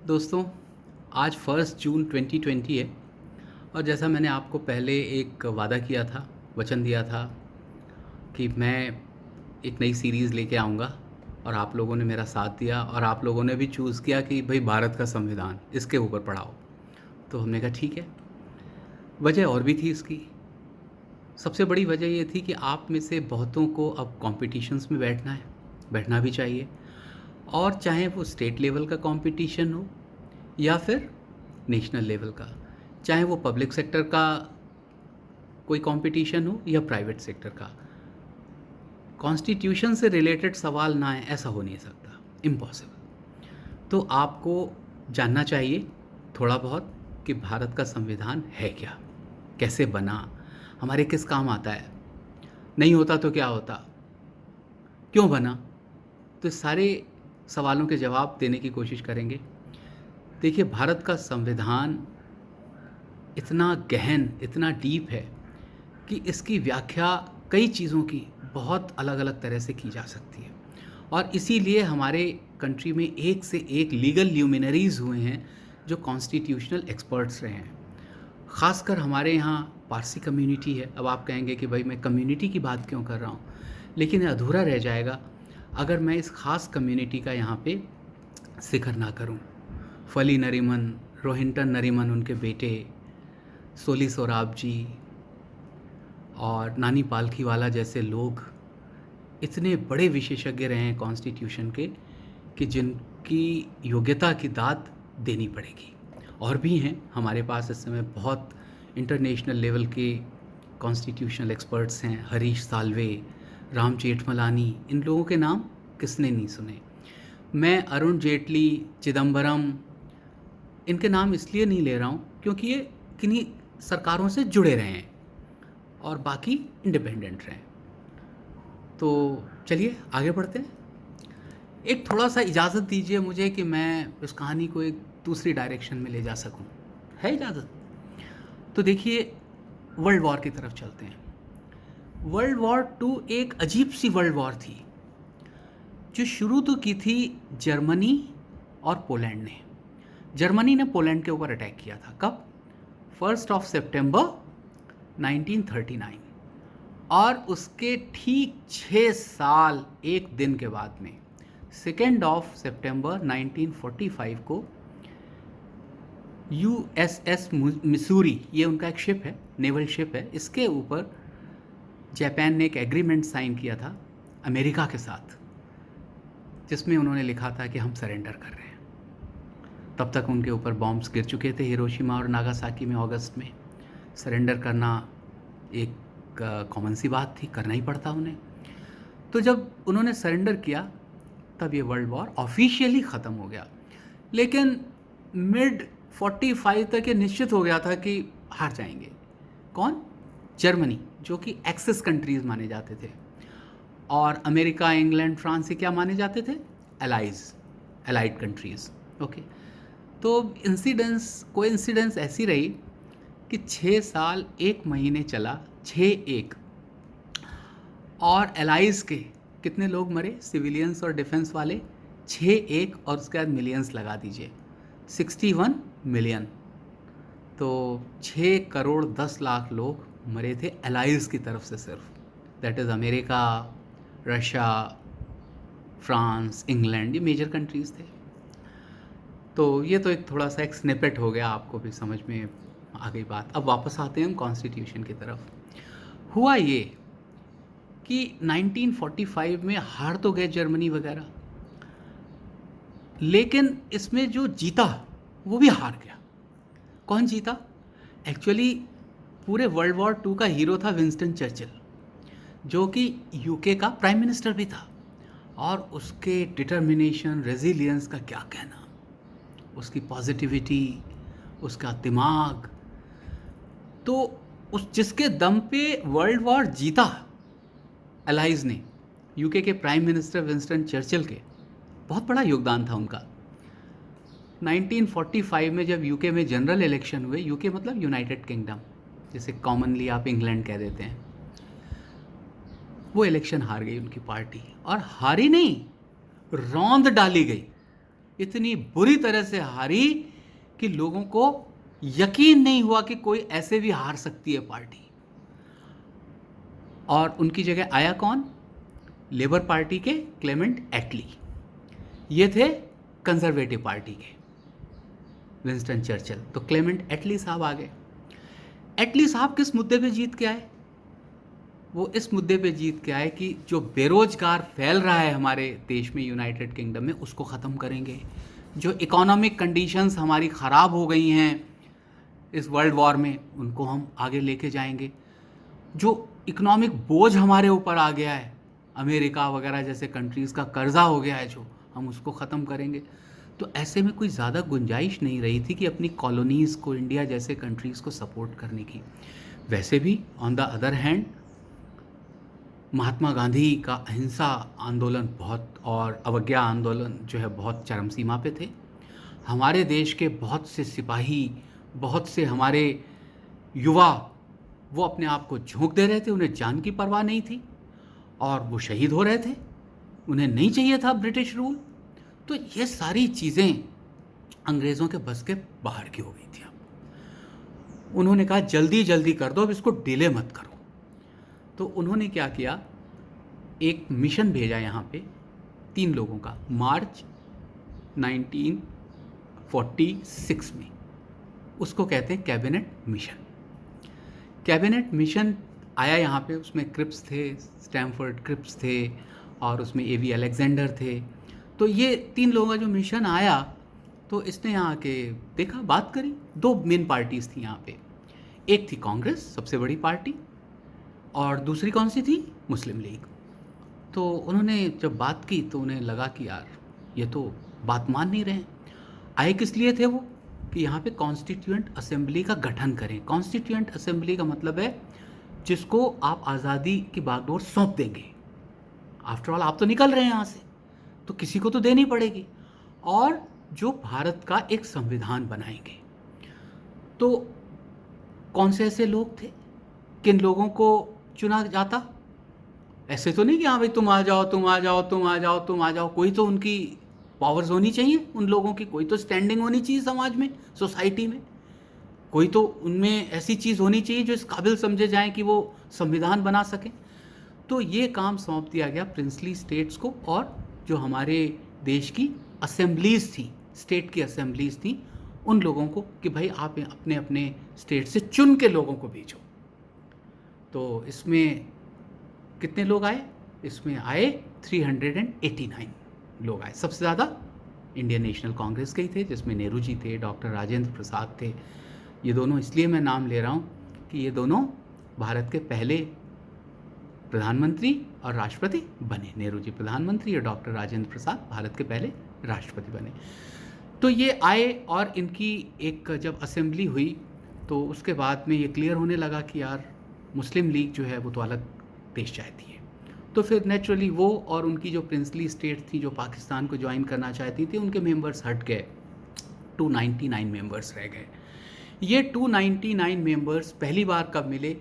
दोस्तों, आज 1 जून 2020 है और जैसा मैंने आपको पहले एक वादा किया था, वचन दिया था कि मैं एक नई सीरीज़ लेके आऊँगा और आप लोगों ने मेरा साथ दिया और आप लोगों ने भी चूज़ किया कि भाई भारत का संविधान इसके ऊपर पढ़ाओ। तो हमने कहा ठीक है। वजह और भी थी इसकी। सबसे बड़ी वजह ये थी कि आप में से बहुतों को अब कॉम्पिटिशन्स में बैठना है, बैठना भी चाहिए, और चाहे वो स्टेट लेवल का कंपटीशन हो या फिर नेशनल लेवल का, चाहे वो पब्लिक सेक्टर का कोई कंपटीशन हो या प्राइवेट सेक्टर का, कॉन्स्टिट्यूशन से रिलेटेड सवाल ना आए ऐसा हो नहीं सकता, इम्पॉसिबल। तो आपको जानना चाहिए थोड़ा बहुत कि भारत का संविधान है क्या, कैसे बना, हमारे किस काम आता है, नहीं होता तो क्या होता, क्यों बना। तो सारे सवालों के जवाब देने की कोशिश करेंगे। देखिए, भारत का संविधान इतना गहन, इतना डीप है कि इसकी व्याख्या कई चीज़ों की बहुत अलग अलग तरह से की जा सकती है, और इसीलिए हमारे कंट्री में एक से एक लीगल ल्यूमिनरीज़ हुए हैं जो कॉन्स्टिट्यूशनल एक्सपर्ट्स रहे हैं। ख़ासकर हमारे यहाँ पारसी कम्युनिटी है। अब आप कहेंगे कि भाई मैं कम्युनिटी की बात क्यों कर रहा हूँ, लेकिन ये अधूरा रह जाएगा अगर मैं इस ख़ास कम्युनिटी का यहाँ पे जिक्र ना करूँ। फली नरीमन, रोहिंटन नरीमन, उनके बेटे सोली सोराब जी और नानी पालखीवाला जैसे लोग इतने बड़े विशेषज्ञ रहे हैं कॉन्स्टिट्यूशन के कि जिनकी योग्यता की दाद देनी पड़ेगी। और भी हैं हमारे पास इस समय बहुत इंटरनेशनल लेवल के कॉन्स्टिट्यूशनल एक्सपर्ट्स हैं। हरीश साल्वे, राम जेठमलानी, इन लोगों के नाम किसने नहीं सुने। मैं अरुण जेटली, चिदम्बरम, इनके नाम इसलिए नहीं ले रहा हूँ क्योंकि ये किन्हीं सरकारों से जुड़े रहे हैं और बाकी इंडिपेंडेंट रहे। तो चलिए आगे बढ़ते हैं। एक थोड़ा सा इजाज़त दीजिए मुझे कि मैं इस कहानी को एक दूसरी डायरेक्शन में ले जा सकूं। है इजाज़त? तो देखिए, वर्ल्ड वॉर की तरफ चलते हैं। वर्ल्ड वॉर 2 एक अजीब सी वर्ल्ड वॉर थी जो शुरू तो की थी जर्मनी और पोलैंड ने। जर्मनी ने पोलैंड के ऊपर अटैक किया था। कब? 1 सितंबर 1939। और उसके ठीक 6 साल 1 दिन के बाद में 2 सितंबर 1945 को USS मिसूरी, ये उनका एक शिप है, नेवल शिप है, इसके ऊपर जापान ने एक एग्रीमेंट साइन किया था अमेरिका के साथ, जिसमें उन्होंने लिखा था कि हम सरेंडर कर रहे हैं। तब तक उनके ऊपर बॉम्ब्स गिर चुके थे हिरोशिमा और नागासाकी में अगस्त में। सरेंडर करना एक कॉमन सी बात थी, करना ही पड़ता उन्हें। तो जब उन्होंने सरेंडर किया तब ये वर्ल्ड वॉर ऑफिशियली ख़त्म हो गया। लेकिन मिड 45 तक ये निश्चित हो गया था कि हार जाएंगे। कौन? जर्मनी, जो कि एक्सेस कंट्रीज़ माने जाते थे, और अमेरिका, इंग्लैंड, फ्रांस से क्या माने जाते थे? Allied countries. ओके। तो कोइंसिडेंस ऐसी रही कि 6 साल 1 महीने चला, 6-1, और एलाइज़ के कितने लोग मरे, सिविलियंस और डिफेंस वाले? 6-1, और उसके बाद मिलियंस लगा दीजिए, 61 मिलियन। तो 6 करोड़ 10 लाख लोग मरे थे एलाइज़ की तरफ से सिर्फ। That is America, Russia, France, England, ये मेजर कंट्रीज़ थे। तो ये तो एक थोड़ा सा एक स्निपेट हो गया, आपको भी समझ में आ गई बात। अब वापस आते हैं हम कॉन्स्टिट्यूशन की तरफ। हुआ ये कि 1945 में हार तो गए जर्मनी वगैरह, लेकिन इसमें जो जीता वो भी हार गया। कौन जीता? एक्चुअली पूरे वर्ल्ड वॉर 2 का हीरो था विंस्टन चर्चिल, जो कि यूके का प्राइम मिनिस्टर भी था। और उसके डिटर्मिनेशन, रेजिलियंस का क्या कहना, उसकी पॉजिटिविटी, उसका दिमाग। तो उस जिसके दम पे वर्ल्ड वॉर जीता एलाइज़ ने, यूके के प्राइम मिनिस्टर विंस्टन चर्चिल के, बहुत बड़ा योगदान था उनका। 1945 में जब यूके में जनरल इलेक्शन हुए, यूके मतलब यूनाइटेड किंगडम, जिसे कॉमनली आप इंग्लैंड कह देते हैं, वो इलेक्शन हार गई उनकी पार्टी। और हारी नहीं, रौंद डाली गई। इतनी बुरी तरह से हारी कि लोगों को यकीन नहीं हुआ कि कोई ऐसे भी हार सकती है पार्टी। और उनकी जगह आया कौन? लेबर पार्टी के क्लेमेंट एटली। ये थे कंजर्वेटिव पार्टी के विंस्टन चर्चिल। तो क्लेमेंट एटली साहब आ गए। एटली साहब किस मुद्दे पे जीत के आए? वो इस मुद्दे पे जीत के आए कि जो बेरोजगार फैल रहा है हमारे देश में, यूनाइटेड किंगडम में, उसको ख़त्म करेंगे। जो इकोनॉमिक कंडीशंस हमारी ख़राब हो गई हैं इस वर्ल्ड वॉर में, उनको हम आगे लेके जाएंगे। जो इकोनॉमिक बोझ हमारे ऊपर आ गया है, अमेरिका वगैरह जैसे कंट्रीज़ का कर्जा हो गया है जो, हम उसको ख़त्म करेंगे। तो ऐसे में कोई ज़्यादा गुंजाइश नहीं रही थी कि अपनी कॉलोनीज़ को, इंडिया जैसे कंट्रीज़ को सपोर्ट करने की। वैसे भी on the other hand Mahatma Gandhi का अहिंसा आंदोलन बहुत, और अवज्ञा आंदोलन जो है, बहुत चरम सीमा पे थे। हमारे देश के बहुत से सिपाही, बहुत से हमारे युवा, वो अपने आप को झोंक दे रहे थे, उन्हें जान की परवाह नहीं थी, और वो शहीद हो रहे थे। उन्हें नहीं चाहिए था ब्रिटिश रूल। तो ये सारी चीज़ें अंग्रेज़ों के बस के बाहर की हो गई थी। अब उन्होंने कहा जल्दी जल्दी कर दो, अब इसको डिले मत करो। तो उन्होंने क्या किया, एक मिशन भेजा यहाँ पे 3 लोगों का, मार्च 1946 में। उसको कहते हैं कैबिनेट मिशन। कैबिनेट मिशन आया यहाँ पे, उसमें क्रिप्स थे, स्टैमफोर्ड क्रिप्स थे, और उसमें एवी अलेक्जेंडर थे। तो ये 3 लोगों का जो मिशन आया, तो इसने यहाँ के देखा, बात करी। 2 मेन पार्टीज़ थी यहाँ पे। एक थी कांग्रेस, सबसे बड़ी पार्टी, और दूसरी कौन सी थी? मुस्लिम लीग। तो उन्होंने जब बात की तो उन्हें लगा कि यार ये तो बात मान नहीं रहे हैं। आए किस लिए थे वो? कि यहाँ पे कॉन्स्टिट्यूएंट असेंबली का गठन करें। कॉन्स्टिट्यूएंट असेंबली का मतलब है जिसको आप आज़ादी की बागडोर सौंप देंगे। आफ्टर ऑल आप तो निकल रहे हैं यहाँ से, तो किसी को तो देनी पड़ेगी, और जो भारत का एक संविधान बनाएंगे। तो कौन से ऐसे लोग थे, किन लोगों को चुना जाता? ऐसे तो नहीं कि हाँ भाई तुम आ जाओ, तुम आ जाओ, तुम आ जाओ, तुम आ जाओ। कोई तो उनकी पावर्स होनी चाहिए उन लोगों की, कोई तो स्टैंडिंग होनी चाहिए समाज में, सोसाइटी में। कोई तो उनमें ऐसी चीज़ होनी चाहिए जो इस काबिल समझे जाएं कि वो संविधान बना सकें। तो ये काम सौंप दिया गया प्रिंसली स्टेट्स को, और जो हमारे देश की असेंबलीज़ थी, स्टेट की असेंबलीज़ थी, उन लोगों को कि भाई आप अपने अपने स्टेट से चुन के लोगों को भेजो। तो इसमें कितने लोग आए? इसमें आए 389 लोग आए। सबसे ज़्यादा इंडियन नेशनल कांग्रेस के ही थे, जिसमें नेहरू जी थे, डॉक्टर राजेंद्र प्रसाद थे। ये दोनों इसलिए मैं नाम ले रहा हूँ कि ये दोनों भारत के पहले प्रधानमंत्री और राष्ट्रपति बने। नेहरू जी प्रधानमंत्री और डॉक्टर राजेंद्र प्रसाद भारत के पहले राष्ट्रपति बने। तो ये आए, और इनकी एक जब असेंबली हुई तो उसके बाद में ये क्लियर होने लगा कि यार मुस्लिम लीग जो है वो तो अलग देश चाहती है। तो फिर नेचुरली वो और उनकी जो प्रिंसली स्टेट थी जो पाकिस्तान को ज्वाइन करना चाहती थी, उनके मेंबर्स हट गए, 299 मेंबर्स रह गए। ये 299 मेंबर्स पहली बार कब मिले?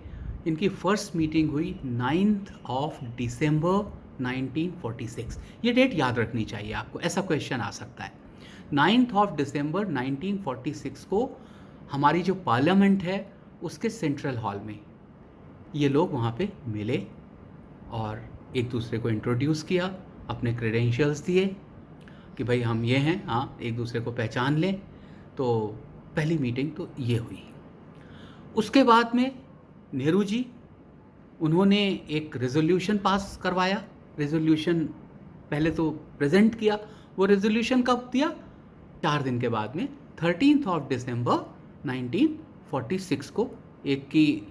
इनकी फर्स्ट मीटिंग हुई 9 दिसंबर 1946। ये डेट याद रखनी चाहिए आपको, ऐसा क्वेश्चन आ सकता है। 9 दिसंबर 1946 को हमारी जो पार्लियामेंट है उसके सेंट्रल हॉल में ये लोग वहाँ पे मिले और एक दूसरे को इंट्रोड्यूस किया, अपने क्रेडेंशियल्स दिए कि भाई हम ये हैं, हाँ, एक दूसरे को पहचान लें। तो पहली मीटिंग तो ये हुई। उसके बाद में नेहरू जी, उन्होंने एक रेजोल्यूशन पास करवाया। रेजोल्यूशन पहले तो प्रेजेंट किया, वो रेजोल्यूशन कब दिया? 4 दिन के बाद में 13 दिसंबर 1946 को। एक की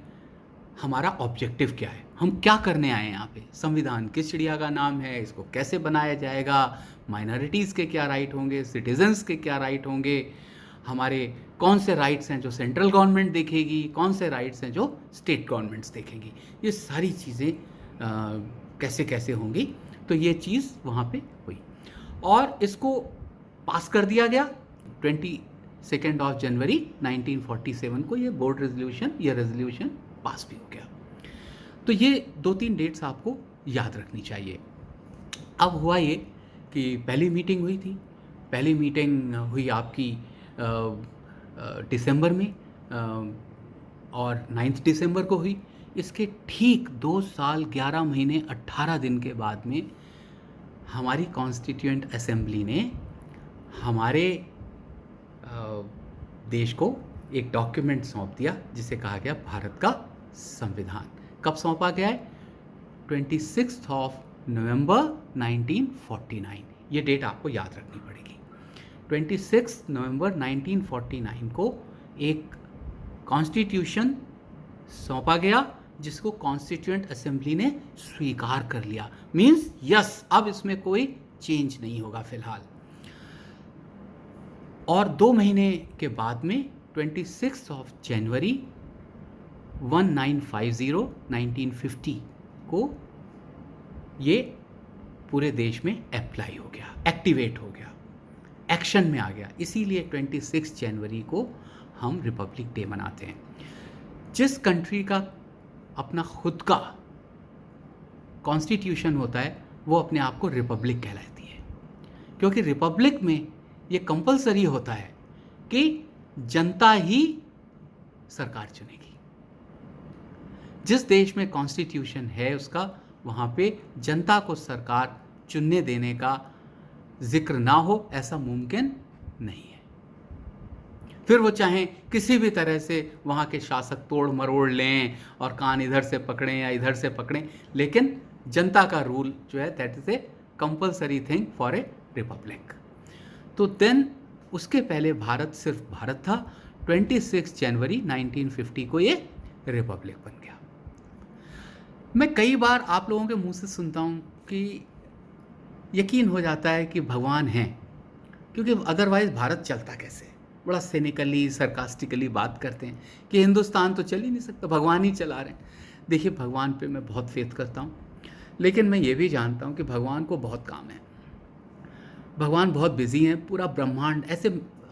हमारा ऑब्जेक्टिव क्या है, हम क्या करने आए हैं यहाँ पे, संविधान किस चिड़िया का नाम है, इसको कैसे बनाया जाएगा, माइनॉरिटीज़ के क्या राइट होंगे, सिटीजन्स के क्या राइट होंगे, हमारे कौन से राइट्स हैं जो सेंट्रल गवर्नमेंट देखेगी, कौन से राइट्स हैं जो स्टेट गवर्नमेंट्स देखेंगी, ये सारी चीज़ें कैसे कैसे होंगी। तो ये चीज़ वहाँ पे हुई और इसको पास कर दिया गया 22 जनवरी 1947 को। ये बोर्ड रेजोल्यूशन, ये रेजोल्यूशन पास भी हो गया। तो ये 2-3 डेट्स आपको याद रखनी चाहिए। अब हुआ ये कि पहली मीटिंग हुई थी पहली मीटिंग हुई आपकी दिसंबर में और 9 दिसंबर को हुई। इसके ठीक 2 साल 11 महीने 18 दिन के बाद में हमारी कॉन्स्टिट्यूएंट असेंबली ने हमारे देश को एक डॉक्यूमेंट सौंप दिया जिसे कहा गया भारत का संविधान। कब सौंपा गया है? 26 नवंबर 1949। ये डेट आपको याद रखनी पड़ेगी। 26 नवंबर 1949 को एक कॉन्स्टिट्यूशन सौंपा गया जिसको कॉन्स्टिट्यूएंट असेंबली ने स्वीकार कर लिया। मीन्स यस, अब इसमें कोई चेंज नहीं होगा फिलहाल। और 2 महीने के बाद में 26 जनवरी 1950 को ये पूरे देश में अप्लाई हो गया, एक्टिवेट हो गया, एक्शन में आ गया। इसीलिए 26 जनवरी को हम रिपब्लिक डे मनाते हैं। जिस कंट्री का अपना खुद का कॉन्स्टिट्यूशन होता है वो अपने आप को रिपब्लिक कहलाती है, क्योंकि रिपब्लिक में ये कंपलसरी होता है कि जनता ही सरकार चुनेगी। जिस देश में कॉन्स्टिट्यूशन है उसका, वहाँ पे जनता को सरकार चुनने देने का जिक्र ना हो ऐसा मुमकिन नहीं है। फिर वो चाहें किसी भी तरह से वहाँ के शासक तोड़ मरोड़ लें और कान इधर से पकड़ें या इधर से पकड़ें, लेकिन जनता का रूल जो है that is a compulsory thing for a Republic. तो देन उसके पहले भारत सिर्फ भारत था। 26 जनवरी 1950 को ये रिपब्लिक बन गया। मैं कई बार आप लोगों के मुंह से सुनता हूँ कि यकीन हो जाता है कि भगवान हैं, क्योंकि अदरवाइज़ भारत चलता कैसे। बड़ा सिनिकली सरकास्टिकली बात करते हैं कि हिंदुस्तान तो चल ही नहीं सकता, भगवान ही चला रहे हैं। देखिए, भगवान पे मैं बहुत फेथ करता हूँ, लेकिन मैं ये भी जानता हूँ कि भगवान को बहुत काम है, भगवान बहुत बिजी हैं। पूरा ब्रह्मांड ऐसे,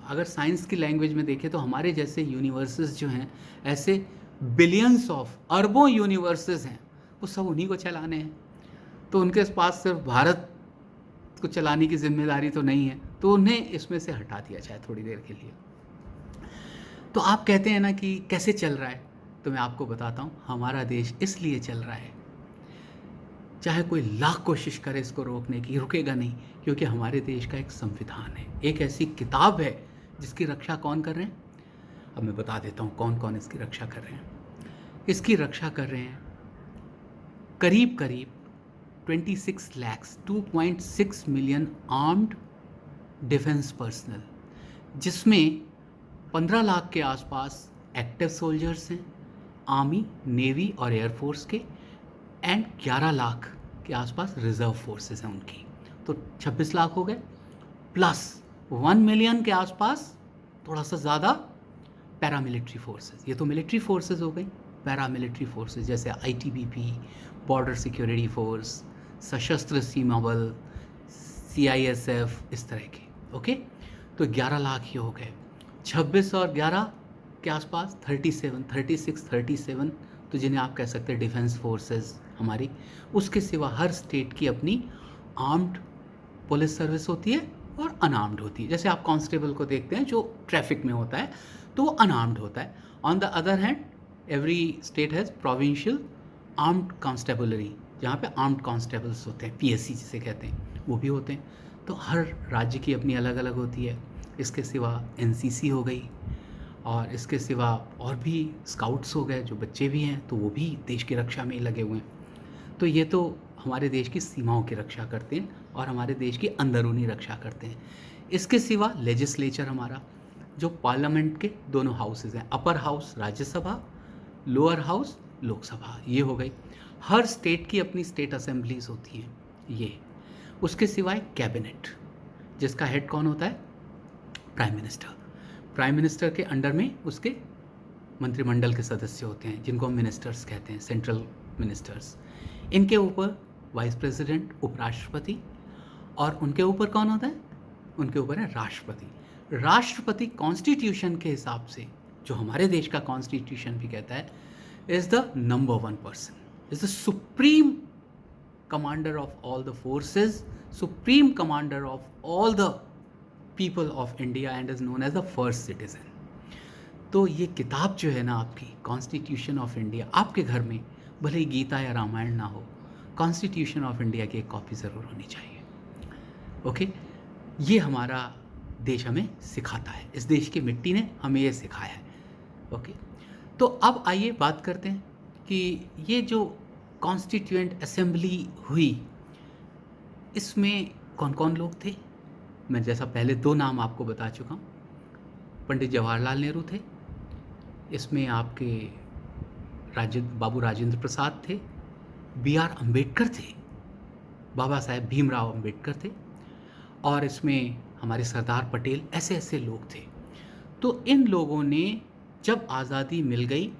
अगर साइंस की लैंग्वेज में देखें तो हमारे जैसे यूनिवर्सेस जो हैं, ऐसे बिलियंस ऑफ अरबों यूनिवर्सेस हैं, वो सब उन्हीं को चलाने हैं। तो उनके पास सिर्फ भारत को चलाने की जिम्मेदारी तो नहीं है, तो उन्हें इसमें से हटा दिया जाए थोड़ी देर के लिए। तो आप कहते हैं ना कि कैसे चल रहा है, तो मैं आपको बताता हूँ। हमारा देश इसलिए चल रहा है, चाहे कोई लाख कोशिश करे इसको रोकने की, रुकेगा नहीं, क्योंकि हमारे देश का एक संविधान है, एक ऐसी किताब है जिसकी रक्षा कौन कर रहे हैं। अब मैं बता देता हूँ कौन कौन इसकी रक्षा कर रहे हैं। इसकी रक्षा कर रहे हैं करीब करीब 26 lakh 2.6 million armed defence personnel, जिसमें 15 लाख के आसपास एक्टिव सोल्जर्स हैं, आर्मी, नेवी और एयरफोर्स के, एंड 11 लाख के आसपास रिजर्व फोर्सेस हैं उनकी। तो 26 लाख हो गए, प्लस 1 मिलियन के आसपास, थोड़ा सा ज़्यादा, पैरामिलिट्री फोर्सेस। ये तो मिलिट्री फोर्सेस हो गई। पैरामिलिट्री फोर्सेस जैसे ITBP, बॉर्डर सिक्योरिटी फोर्स, सशस्त्र सीमा बल, CISF, इस तरह के। ओके, तो 11 लाख ही हो गए। 26 और 11 के आसपास 36, तो जिन्हें आप कह सकते हैं डिफेंस फोर्सेस हमारी। उसके सिवा हर स्टेट की अपनी आर्म्ड पुलिस सर्विस होती है और अनआर्म्ड होती है। जैसे आप कांस्टेबल को देखते हैं जो ट्रैफिक में होता है, तो वो अनआर्म्ड होता है। On the other hand, every state has provincial armed constabulary, जहाँ पे आर्म्ड कांस्टेबल्स होते हैं, PSC जिसे कहते हैं, वो भी होते हैं। तो हर राज्य की अपनी अलग अलग होती है। इसके सिवा NCC हो गई, और इसके सिवा और भी स्काउट्स हो गए, जो बच्चे भी हैं, तो वो भी देश की रक्षा में ही लगे हुए हैं। तो ये तो हमारे देश की सीमाओं की रक्षा करते हैं और हमारे देश की अंदरूनी रक्षा करते हैं। इसके सिवा लेजिस्लेचर हमारा, जो पार्लियामेंट के दोनों हाउसेज हैं, upper house Rajya Sabha, lower house Lok Sabha, ये हो गई। हर स्टेट की अपनी स्टेट असेंबलीज होती हैं ये। उसके सिवाय कैबिनेट, जिसका हेड कौन होता है? Prime minister. प्राइम मिनिस्टर के अंडर में उसके मंत्रिमंडल के सदस्य होते हैं, जिनको हम मिनिस्टर्स कहते हैं, सेंट्रल मिनिस्टर्स। इनके ऊपर वाइस प्रेसिडेंट, उपराष्ट्रपति, और उनके ऊपर कौन होता है? उनके ऊपर है राष्ट्रपति। राष्ट्रपति कॉन्स्टिट्यूशन के हिसाब से, जो हमारे देश का कॉन्स्टिट्यूशन भी कहता है, is the number 1 person, is the supreme commander of all the forces, supreme commander of all the people of India and is known as the first citizen. तो ये किताब जो है ना आपकी कॉन्स्टिट्यूशन ऑफ इंडिया, आपके घर में भले ही गीता या रामायण ना हो, कॉन्स्टिट्यूशन ऑफ इंडिया की एक कॉपी ज़रूर होनी चाहिए। ओके, ये हमारा देश हमें सिखाता है, इस देश की मिट्टी ने हमें ये सिखाया है। ओके, तो अब आइए बात करते हैं कि ये जो कॉन्स्टिट्यूएंट असेंबली हुई, इसमें कौन कौन लोग थे। मैं जैसा पहले 2 नाम आपको बता चुका हूँ, पंडित जवाहरलाल नेहरू थे, इसमें आपके बाबू राजेंद्र प्रसाद थे, BR अम्बेडकर थे, बाबा साहेब भीमराव अम्बेडकर थे, और इसमें हमारे सरदार पटेल, ऐसे ऐसे लोग थे। तो इन लोगों ने जब आज़ादी मिल गई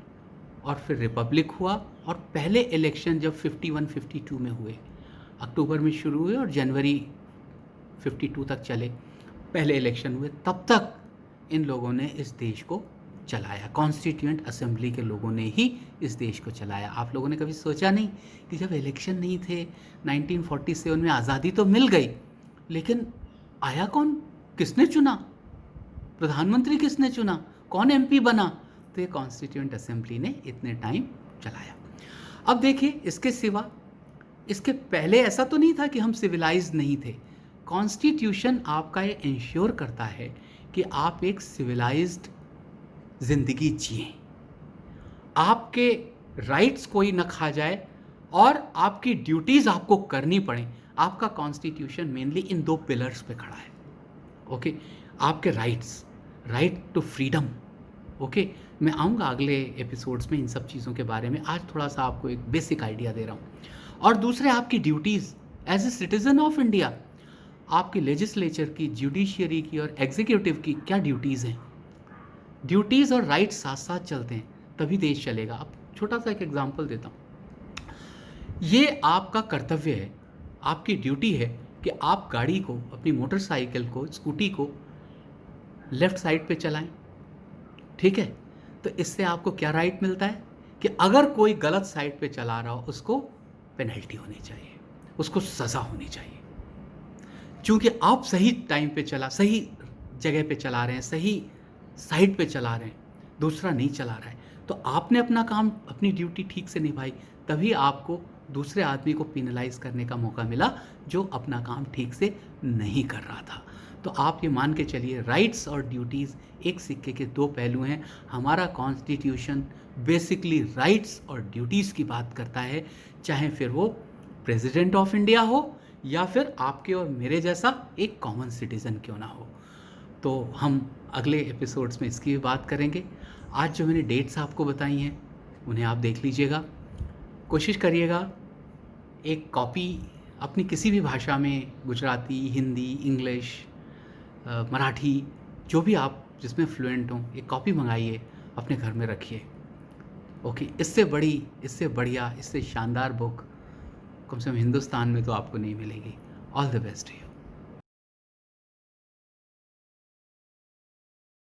और फिर रिपब्लिक हुआ, और पहले इलेक्शन जब 51-52 में हुए, अक्टूबर में शुरू हुए और जनवरी 52 तक चले, पहले इलेक्शन हुए, तब तक इन लोगों ने इस देश को चलाया। कॉन्स्टिट्यूएंट असेंबली के लोगों ने ही इस देश को चलाया। आप लोगों ने कभी सोचा नहीं कि जब इलेक्शन नहीं थे 1947 में, आज़ादी तो मिल गई, लेकिन आया कौन, किसने चुना, प्रधानमंत्री किसने चुना, कौन MP बना? तो ये कॉन्स्टिट्यूएंट असेंबली ने इतने टाइम चलाया। अब देखिए, इसके सिवा, इसके पहले ऐसा तो नहीं था कि हम सिविलाइज्ड नहीं थे। कॉन्स्टिट्यूशन आपका ये इंश्योर करता है कि आप एक सिविलाइज्ड ज़िंदगी जिएं, आपके राइट्स कोई न खा जाए और आपकी ड्यूटीज़ आपको करनी पड़े। आपका कॉन्स्टिट्यूशन मेनली इन 2 पिलर्स पे खड़ा है। ओके, आपके rights, right to freedom. Okay, मैं आऊँगा अगले एपिसोड्स में इन सब चीज़ों के बारे में, आज थोड़ा सा आपको एक बेसिक आइडिया दे रहा हूँ। और दूसरे आपकी duties as a citizen of India, आपकी लेजिस्लेचर की, जुडिशियरी की और एग्जीक्यूटिव की क्या ड्यूटीज़ हैं। ड्यूटीज़ और राइट्स साथ साथ चलते हैं, तभी देश चलेगा। अब छोटा सा एक एग्जांपल देता हूँ। ये आपका कर्तव्य है, आपकी ड्यूटी है कि आप गाड़ी को, अपनी मोटरसाइकिल को, स्कूटी को लेफ़्ट साइड पे चलाएं। ठीक है, तो इससे आपको क्या राइट मिलता है कि अगर कोई गलत साइड पे चला रहा हो, उसको पेनल्टी होनी चाहिए, उसको सज़ा होनी चाहिए। क्योंकि आप सही टाइम पे सही जगह पे चला रहे हैं, सही साइड पे चला रहे हैं, दूसरा नहीं चला रहा है, तो आपने अपना काम, अपनी ड्यूटी ठीक से निभाई, तभी आपको दूसरे आदमी को पेनलाइज करने का मौका मिला जो अपना काम ठीक से नहीं कर रहा था। तो आप ये मान के चलिए, राइट्स और ड्यूटीज़ एक सिक्के के 2 पहलू हैं। हमारा कॉन्स्टिट्यूशन बेसिकली राइट्स और ड्यूटीज़ की बात करता है, चाहे फिर वो प्रेसिडेंट ऑफ इंडिया हो या फिर आपके और मेरे जैसा एक कॉमन सिटीज़न क्यों ना हो। तो हम अगले एपिसोड्स में इसकी भी बात करेंगे। आज जो मैंने डेट्स आपको बताई हैं, उन्हें आप देख लीजिएगा, कोशिश करिएगा एक कॉपी अपनी किसी भी भाषा में, गुजराती, हिंदी, इंग्लिश, मराठी, जो भी आप जिसमें फ्लुएंट हों, एक कॉपी मंगाइए, अपने घर में रखिए। ओके, इससे बढ़िया, इससे शानदार बुक कम से कम हिंदुस्तान में तो आपको नहीं मिलेगी। All the best.